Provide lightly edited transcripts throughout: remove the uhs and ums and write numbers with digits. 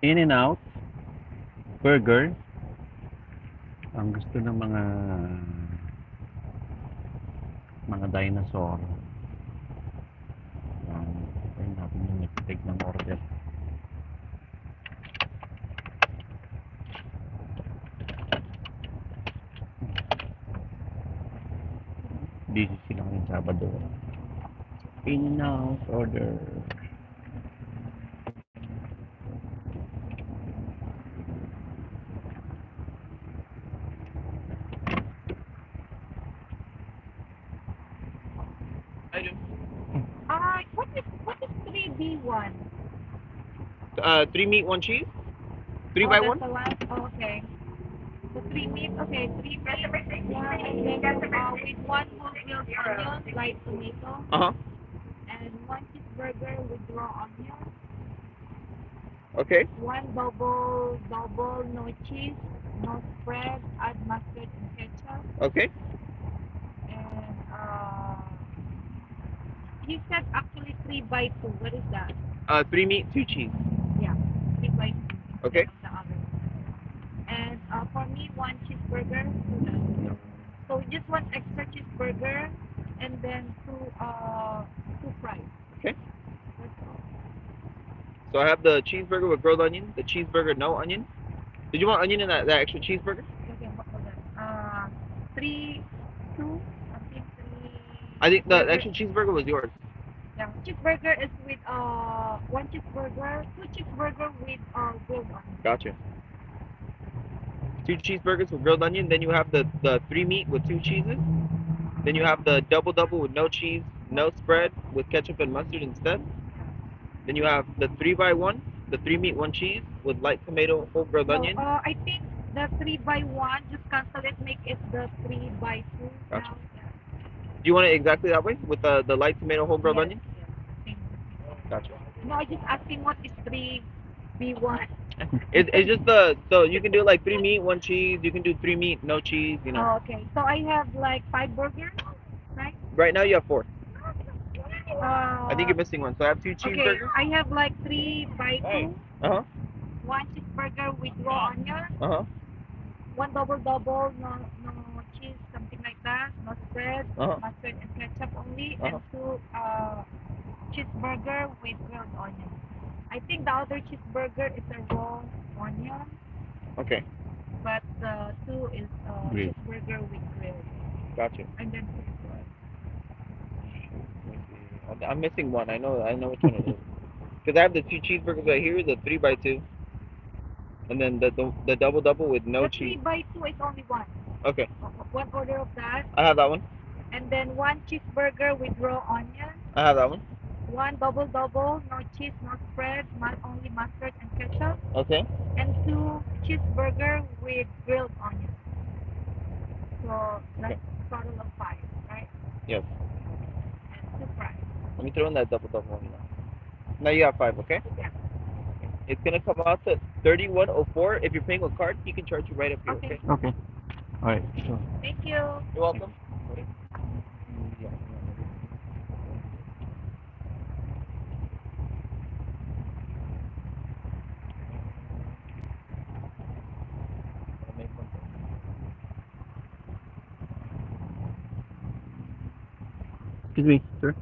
In and Out Burger. Ang gusto ng mga dinosaur. Ayun natin yung nag-take ng order. Busy sila ngayong Sabado. In and Out order. What is 3B1? 3 meat, 1 cheese. 3 Oh, by that's 1. the one. Oh, okay. So 3 meat. Okay, 3 meat. Yeah, and then with one whole grilled onion, light tomato, Uh huh. and one cheeseburger with raw onion. Okay. One double, no cheese, no spread, add mustard and ketchup. Okay. And you said actually 3 by 2. What is that? 3 meat, 2 cheese. Yeah, 3 by 2 Okay. instead of the other one. And for me, one cheeseburger. So just one extra cheeseburger, and then two fries. Okay. That's all. So I have the cheeseburger with grilled onion, the cheeseburger no onion. Did you want onion in that extra cheeseburger? Okay, what was that? Three, two, I think three. I think the Burger. extra cheeseburger was yours. Yeah, cheeseburger is with one cheeseburger, two cheeseburger with grilled onion. Gotcha. 2 cheeseburgers with grilled onion. Then you have the 3 meat with 2 cheeses. Then you have the double with no cheese, no spread with ketchup and mustard instead. Then you have the 3 by 1, the 3 meat, 1 cheese with light tomato, whole grilled No, onion. I think the 3 by 1, just cancel it, make it the 3 by 2 Gotcha. now. Yeah. Do you want it exactly that way with the light tomato, whole grilled Yes, onion? yes. Same. Gotcha. No, I just asking what is 3B1. It's just so you can do like 3 meat, 1 cheese. You can do 3 meat, no cheese. Oh, okay. So I have like 5 burgers, right? Right now you have 4. I think Uh, you're missing one. So I have 2 okay. cheeseburgers. I have like 3 by 2, Uh huh. one cheeseburger with raw onion, Uh huh. one double, no cheese, something like that, no spread, Uh huh. mustard and ketchup only, Uh and huh. two cheeseburger with grilled onion. I think the other cheeseburger is a raw onion, Okay. but the two is Grilled. cheeseburger with grilled, Gotcha. and then two fries. I'm missing one. I know which one it is. Because I have the 2 cheeseburgers right here, the 3 by 2, and then the double with no The cheese. 3 by 2 is only one. Okay. One order of that, I have that one. and then one cheeseburger with raw onion, I have that one. one double, no cheese, no spread, only mustard and ketchup, Okay. and two cheeseburger with grilled onion. So that's Okay. total of 5, right? Yes. And two fries. Let me throw in that double one now. Now you have 5. Okay. Yeah. It's gonna come out to 3104. If you're paying with card, he can charge you right up here. Okay. Okay. Okay. Alright. So, Thank you. You're welcome. Yeah. excuse me, sir.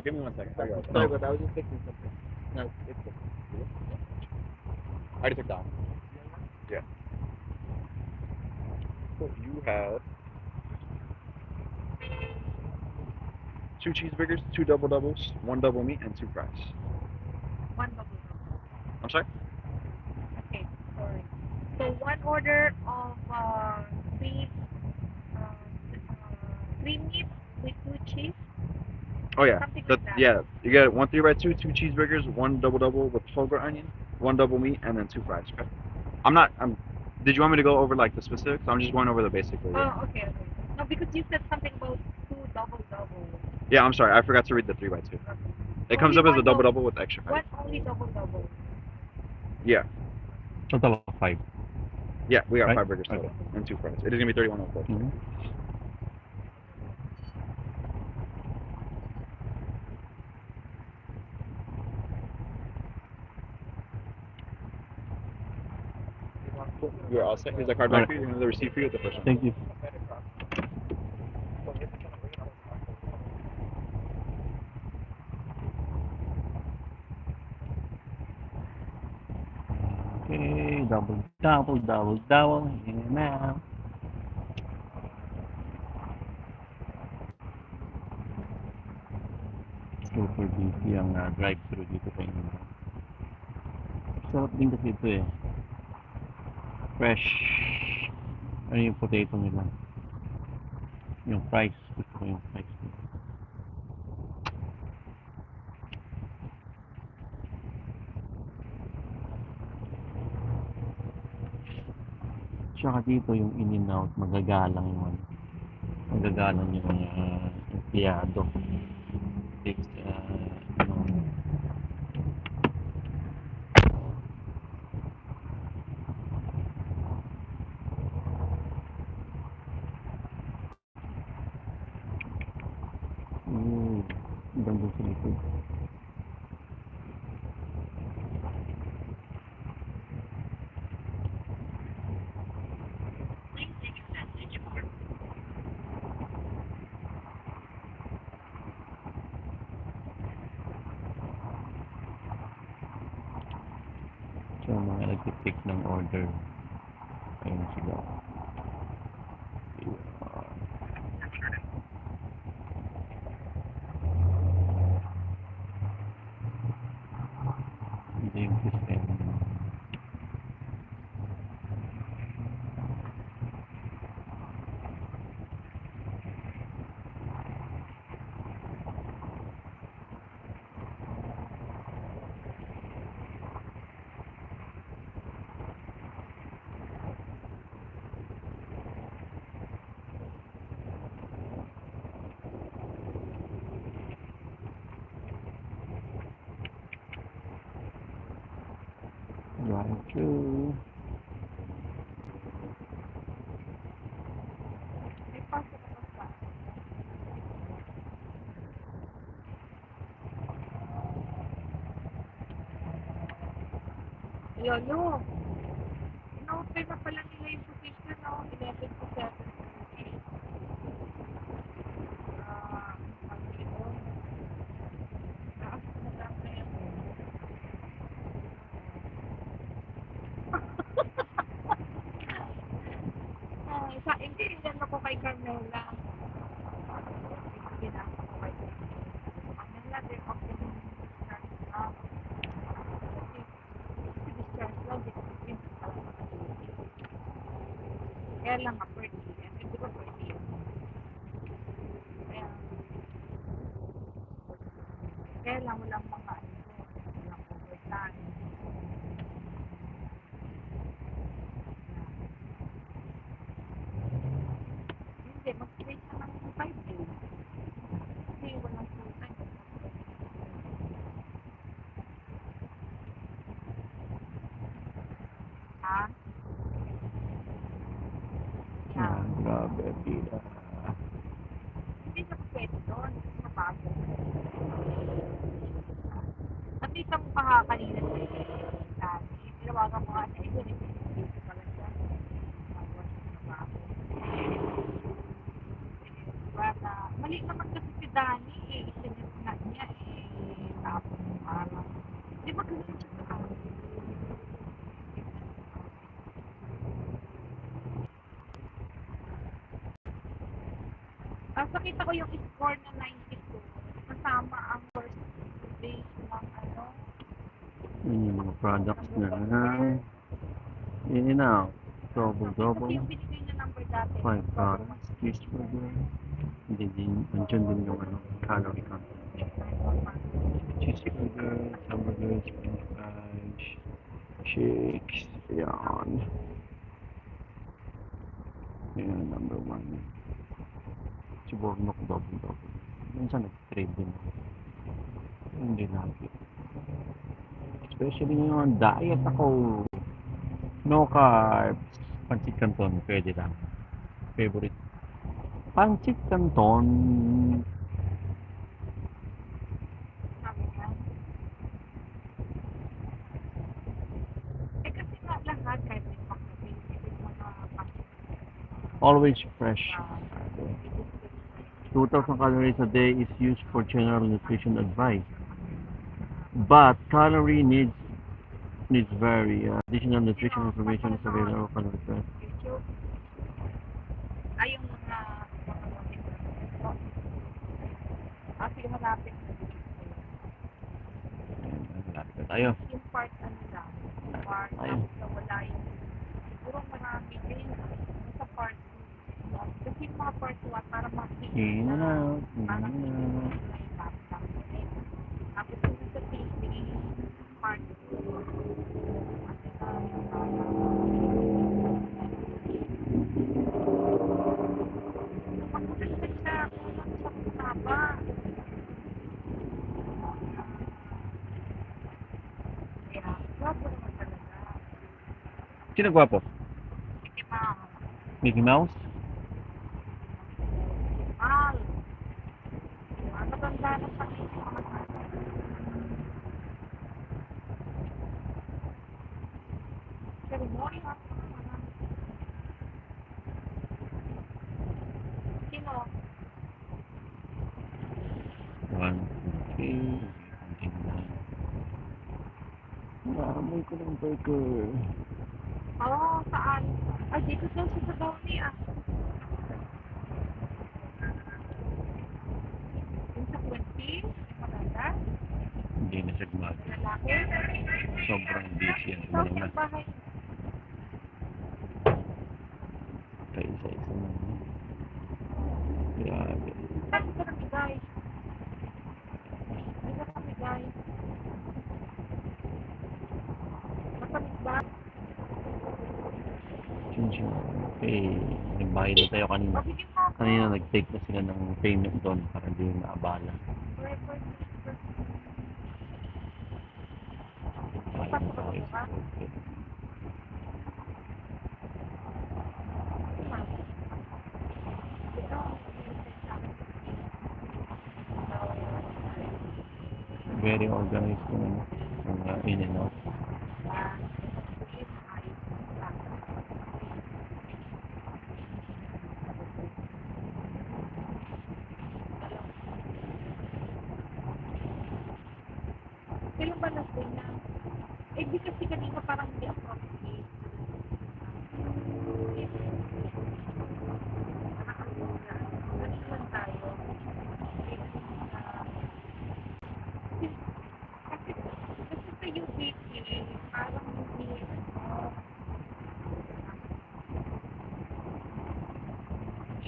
Give me 1 second. Sorry, Oh. sorry, but I was just fixing something. No, it's good. I already took that one. Yeah. So you have 2 cheeseburgers, 2 doubles, 1 double meat, and 2 fries. One double. I'm sorry. Okay, sorry. So one order of three uh, three meat with two cheese, Oh yeah. something The, like that. yeah. You get 1 3 by 2, 2 cheeseburgers, 1 double with whole grain onion, 1 double meat, and then 2 fries. Okay. I'm. Did you want me to go over like the specifics? I'm just going over the basic. Oh, okay. No, because you said something about two double. Yeah. I'm sorry. I forgot to read the 3 by 2. It comes Only up as a one double with extra fries. One only double. Yeah. Total of 5. Yeah. We got Right? 5 burgers total and 2 fries. It is gonna be 3104. Mhm. Cool. You're all set. Here's the card back for you. And the receipt for you at the first one. Thank you. Okay, double. In and out. Super busy ang drive-thru dito kay Nino. Sarap din kasi ito eh. Fresh. Ano yung potato nila? Yung fries. Gusto ko yung fries nila. Tsaka dito yung in and out, magagalang yung ano. Magagalang yung empleyado. Takes, yung ibang doon sa likod. So, mga nagtitake ng order. Ayun sila. Hindi yung system. Drive-thru. May pasok ako sa Elyu. In-open na pala nila yung position, no? 11 to 7. Ang ito. Madam na yan. Hindi, yan ako kay Carmela. Binasa ko kay Carmela. They're offering discharge now. Kasi discharge lang, di ko kaya lang nga, per diem. Hindi ko per diem. Kaya lang walang mga walang overtime. Hindi, mag-straight na ng 5 days. Kasi walang full time. Ha? Yeah. Grabe, pila. Hindi siya pwede doon. Mabago. Nakita mo pa kanina sa tinawagan mo nga sa iyo. Nag-busy pala siya. Magawa siya ng trabaho. Diba na, mali naman kasi si Danny eh. Isinis na niya eh. Tapos parang, di ba ganun siya sa akin? Nakita ko yung score na 92. Kasama ang first base ng ano. Yun yung mga products na in and out. Double. Kasi yung binigay niya number dati. 5 products. Cheeseburger. Hindi din. Nandiyan din yung calorie content. Cheeseburger, hamburgers, french fries, shakes. Yan. Yan, number 1. Subornok double. Minsan nag-trade din ako. Hindi lagi. Especially ngayon, diet ako. No carbs. Pancit Canton, pwede lang. Favorite. Pancit Canton. Sabi niya. Kasi nga lahat kahit may pang-sabi Always fresh. 2,000 calories a day is used for general nutrition advice. But calorie needs vary. Additional nutrition information is available on the website. YouTube. Ay, yung mga sige, hanapin mo. Lapit na tayo. Yung part ano lang. Yung part Ayun. na wala yung siguro marami din sa part 2. Kasi yung mga part 1 para makikita In and out. parang In and out. may laptop. Tapos yung sa TV, part 2. Sino gwapo? Mickey Mouse? Sino? One, two, three. Naamoy ko ng burger. Oo, saan? Ay, dito daw sa Downy Yung sa 20? Maganda? Hindi na siya gumagawa. Lalaki? Sobrang busy yan. Ikaw Wala na. yung bahay. Kaya isa-isa na. Grabe. Saan ka kami, guys? Dito kami, guys. Masamit ba? Okay. Nagbayad na tayo kanina. Mabigyan mo ako. Kanina nag-take na sila ng payment doon para hindi yung naabala. Forever. Bayad na tayo sa burger. Very organized naman. Mga in and out. Kailan ba na-stay na? Eh, di kasi kanina parang hindi ako okay. Ano lang tayo? Kasi sa UBP, parang hindi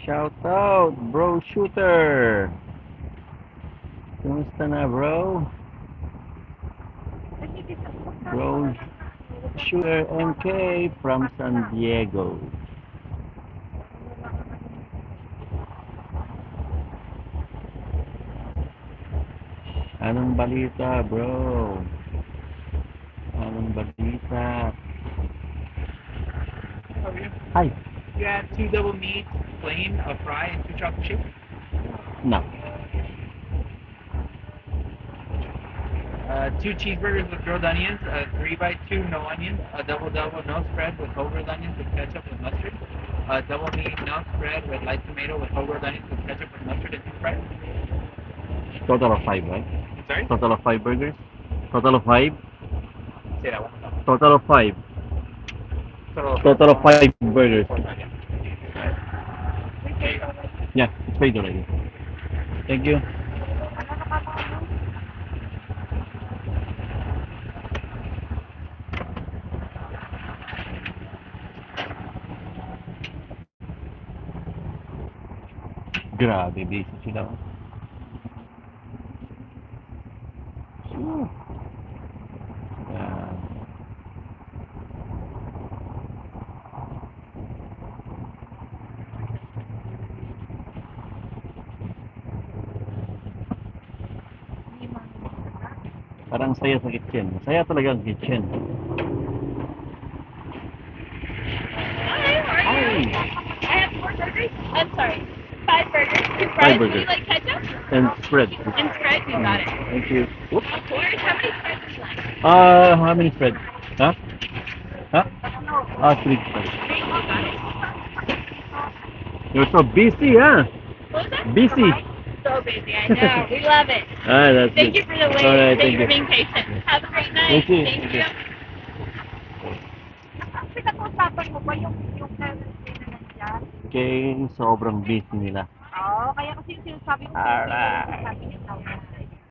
Shout out, bro shooter. Kumusta na, bro? Bro shooter MK from San Diego. Anong balita, bro? Anong balita? Hi. You have 2 double meats, plain, a fry, and 2 chocolate chips. No. 2 cheeseburgers with grilled onions, a 3x2 no onions, a double no spread with whole grilled onions with ketchup and mustard, a double meat no spread with light tomato with whole grilled onions with ketchup and mustard and 2 fries. Total of 5, right? Sorry? Total of 5 burgers? Total of 5? Say that one more time. Total of 5. Total of 5 burgers. Yeah, it's paid already. Thank you. Grabe, busy sila. Yan. Parang saya sa kitchen. Saya talaga ang kitchen. Hi. I have 4 burgers. I'm sorry. 5 burgers. 2 fries. 5 burgers. Would you like ketchup? And spread. And spread? You got it. Thank you. Whoops. Of course. How many spreads would you like? How many spread? Huh? Huh? 3 spread. You got it. You're so busy, huh? What was that? Busy. So busy, I know. We love it. Alright, that's Thank good. you for the wait. All right, thank you thank for you. being patient. Have a great night. Thank you. Thank Thank you. you. Pinag-usapan mo ba yung currency na nandiyan? Okay, sobrang busy nila. Oo, kaya kasi yung sinasabi ko, Alright. sabi niya daw.